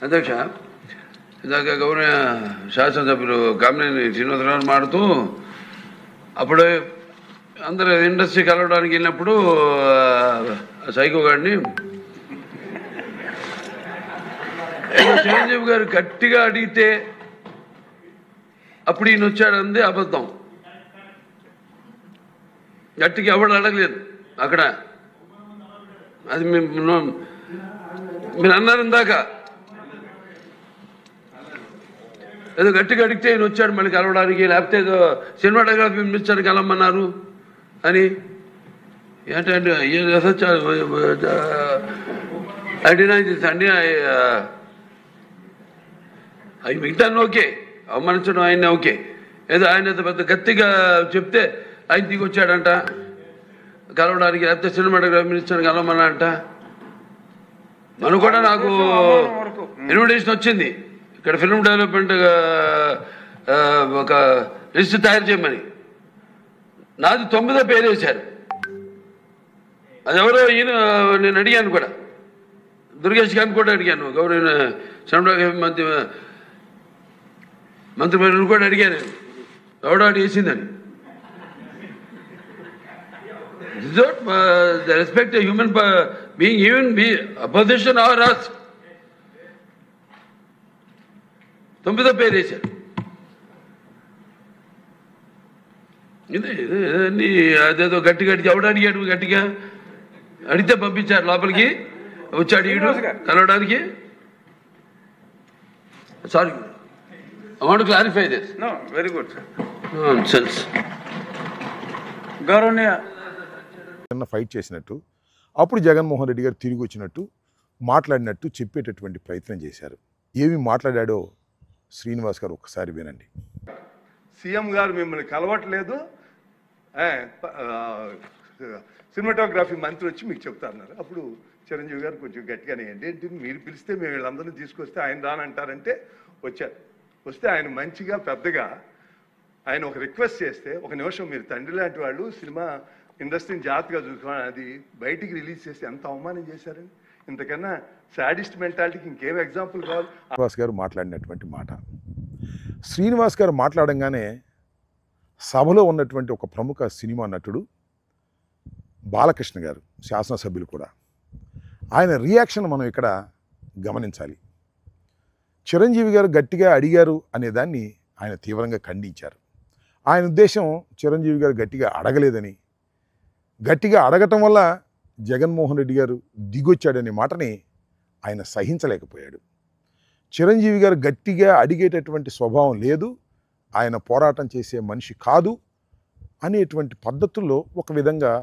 అధ్యక్ష, ఇందాక గౌరవ శాసనసభ్యులు కామినేని శ్రీనివాసరావు మాడుతూ అప్పుడు అందరూ ఇండస్ట్రీ కలవడానికి వెళ్ళినప్పుడు సైకో గారిని చిరంజీవి గారు గట్టిగా అడిగితే అప్పుడు ఈయన వచ్చాడంది అబద్ధం. గట్టిగా ఎవడు అడగలేదు అక్కడ. అది మీరు అన్నారు ఇందాక, ఏదో గట్టిగా అడిగితే ఈయన వచ్చాడు మళ్ళీ కలవడానికి, లేకపోతే ఏదో సినిమాటోగ్రఫీ మినిస్టర్ కలవమన్నారు అని. ఏంటంటే అడిగినా అండి అవి మిగతాన్ని ఓకే, అవమానించడం ఆయన ఓకే, ఏదో ఆయన పెద్ద గట్టిగా చెప్తే ఆయన దిగి వచ్చాడంట కలవడానికి, లేకపోతే సినిమాటోగ్రఫీ మినిస్టర్ కలవమన్నా అంట. మనం కూడా నాకు ఇన్విటేషన్ వచ్చింది ఇక్కడ ఫిల్మ్ డెవలప్మెంట్ ఒక లిస్ట్ తయారు చేయమని. నాది 9వ పేరు వేశారు. అది ఎవరో ఈయన నేను అడిగాను కూడా, దుర్గేష్ గారిని కూడా అడిగాను, గౌరవ సినిమాటోగ్రఫీ మంత్రి కూడా అడిగాను, ఎవడో అడిగేసిందని. The respect a human being, even be opposition or us. 9వ పేరు వేశారు. ఇదే అదేదో గట్టిగా ఎవడు అడిగాడు, గట్టిగా అడిగితే పంపించారు లోపలికి, వచ్చాడు ఈడు కలవడానికి. Sorry, I want to clarify this. No, very good, sir. Nonsense. గౌరవనీయ ఫైట్ చేసినట్టు, అప్పుడు జగన్మోహన్ రెడ్డి గారు తిరిగి వచ్చినట్టు మాట్లాడినట్టు చెప్పేటటువంటి ప్రయత్నం చేశారు. ఏమి మాట్లాడాడో శ్రీనివాస్ గారు ఒక్కసారి వినండి. సీఎం గారు మిమ్మల్ని కలవట్లేదు, సినిమాటోగ్రఫీ మంత్రి వచ్చి మీకు చెప్తారన్నారు. అప్పుడు చిరంజీవి గారు కొంచెం గట్టిగానే, ఏంటి మీరు పిలిస్తే మేము వీళ్ళందరినీ తీసుకొస్తే ఆయన రానంటారంటే వచ్చారు. వస్తే ఆయన మంచిగా పెద్దగా ఆయన ఒక రిక్వెస్ట్ చేస్తే, ఒక నిమిషం మీరు తండ్రి లాంటి వాళ్ళు సినిమా ఇండస్ట్రీని జాగ్రత్తగా చూసుకోవాలి, అది బయటికి రిలీజ్ చేస్తే ఎంత అవమానం చేశారని. ఇంతకన్నా సాడిస్ట్ మెంటాలిటీకి ఇంకేం ఎగ్జాంపుల్ కావాలి. శ్రీనివాస్ గారు మాట్లాడినటువంటి మాట, శ్రీనివాస్ గారు మాట్లాడంగానే సభలో ఉన్నటువంటి ఒక ప్రముఖ సినిమా నటుడు బాలకృష్ణ గారు, శాసనసభ్యులు కూడా, ఆయన రియాక్షన్ మనం ఇక్కడ గమనించాలి. చిరంజీవి గారు గట్టిగా అడిగారు అనేదాన్ని ఆయన తీవ్రంగా ఖండించారు. ఆయన ఉద్దేశం చిరంజీవి గారు గట్టిగా అడగలేదని, గట్టిగా అడగటం వల్ల జగన్మోహన్ రెడ్డి గారు దిగొచ్చాడనే మాటని ఆయన సహించలేకపోయాడు. చిరంజీవి గారు గట్టిగా అడిగేటటువంటి స్వభావం లేదు, ఆయన పోరాటం చేసే మనిషి కాదు అనేటువంటి పద్ధతుల్లో ఒక విధంగా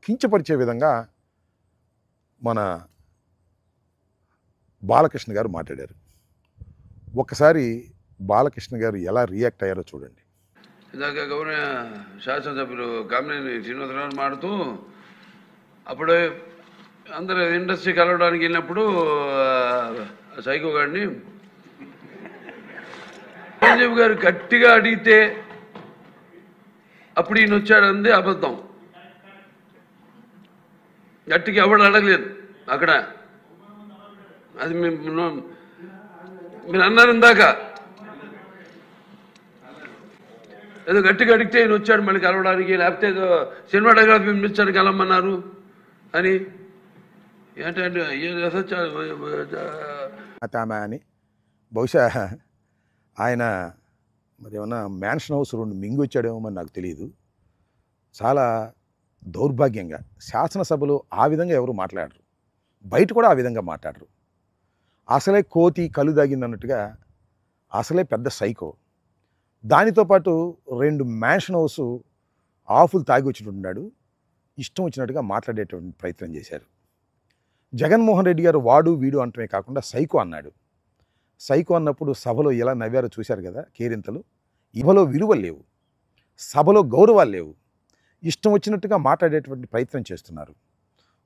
కించపరిచే విధంగా మన బాలకృష్ణ గారు మాట్లాడారు. ఒకసారి బాలకృష్ణ గారు ఎలా రియాక్ట్ అయ్యారో చూడండి. ఇందాక గౌరవ శాసనసభ్యులు కామినేని శ్రీనివాసరావు మాడుతూ అప్పుడు అందరూ ఇండస్ట్రీ కలవడానికి వెళ్ళినప్పుడు సైకో గారిని చిరంజీవి గారు గట్టిగా అడిగితే అప్పుడు ఈయన వచ్చాడంది అబద్ధం. గట్టిగా ఎవడు అడగలేదు అక్కడ. అది మీరు అన్నారు ఇందాక, ఏదో గట్టిగా అడిగితే ఈయన వచ్చాడు మళ్ళీ కలవడానికి, లేకపోతే ఏదో సినిమాటోగ్రఫీ మినిస్టర్ కలవమన్నారు అని. ఏంటంటే ఆమె అని బహుశా ఆయన మరి ఏమన్నా మ్యాన్షన్ హౌస్ 2 మింగి వచ్చాడేమో మరి నాకు తెలియదు. చాలా దౌర్భాగ్యంగా శాసనసభలో ఆ విధంగా ఎవరు మాట్లాడరు, బయట కూడా ఆ విధంగా మాట్లాడరు. అసలే కోతి కలు దాగిందన్నట్టుగా అసలే పెద్ద సైకో. దానితో పాటు 2 మ్యాన్షన్ హౌస్ ఆఫులు తాగి వచ్చినట్టున్నాడు, ఇష్టం వచ్చినట్టుగా మాట్లాడేటువంటి ప్రయత్నం చేశారు. జగన్మోహన్ రెడ్డి గారు వాడు వీడు అంటమే కాకుండా సైకో అన్నాడు. సైకో అన్నప్పుడు సభలో ఎలా నవ్వారో చూశారు కదా కేరింతలు. ఇవలో విలువలు లేవు, సభలో గౌరవాలు లేవు, ఇష్టం వచ్చినట్టుగా మాట్లాడేటువంటి ప్రయత్నం చేస్తున్నారు.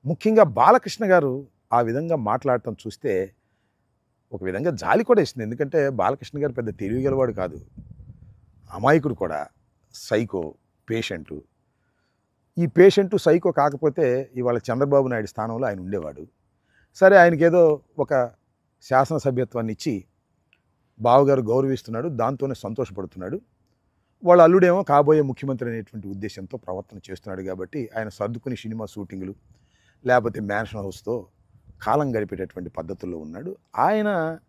ముఖ్యంగా బాలకృష్ణ గారు ఆ విధంగా మాట్లాడటం చూస్తే ఒక విధంగా జాలి కూడా ఇస్తుంది. ఎందుకంటే బాలకృష్ణ గారు పెద్ద తెలివిగలవాడు కాదు, అమాయకుడు కూడా, సైకో పేషెంటు. ఈ పేషెంటు సైకో కాకపోతే ఇవాళ చంద్రబాబు నాయుడు స్థానంలో ఆయన ఉండేవాడు. సరే, ఆయనకేదో ఒక శాసనసభ్యత్వాన్ని ఇచ్చి బావగారు గౌరవిస్తున్నాడు, దాంతోనే సంతోషపడుతున్నాడు. వాళ్ళ అల్లుడేమో కాబోయే ముఖ్యమంత్రి అనేటువంటి ఉద్దేశంతో ప్రవర్తన చేస్తున్నాడు కాబట్టి ఆయన సర్దుకుని సినిమా షూటింగులు లేకపోతే మ్యాన్షన్ హౌస్తో కాలం గడిపేటటువంటి పద్ధతుల్లో ఉన్నాడు. ఆయన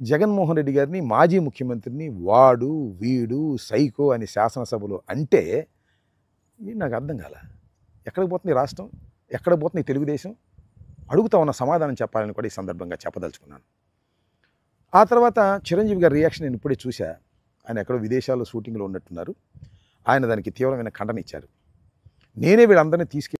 జగన్మోహన్ రెడ్డి గారిని మాజీ ముఖ్యమంత్రిని వాడు వీడు సైకో అని శాసనసభలో అంటే నాకు అర్థం కాల. ఎక్కడికి పోతుంది రాష్ట్రం, ఎక్కడ పోతుంది తెలుగుదేశం? అడుగుతా ఉన్న సమాధానం చెప్పాలని కూడా ఈ సందర్భంగా చెప్పదలుచుకున్నాను. ఆ తర్వాత చిరంజీవి గారి రియాక్షన్ నేను ఇప్పుడే చూశా. ఆయన ఎక్కడో విదేశాల్లో షూటింగ్లో ఉన్నట్టున్నారు. ఆయన దానికి తీవ్రమైన ఖండన ఇచ్చారు. నేనే వీళ్ళందరినీ తీసుకెళ్ళి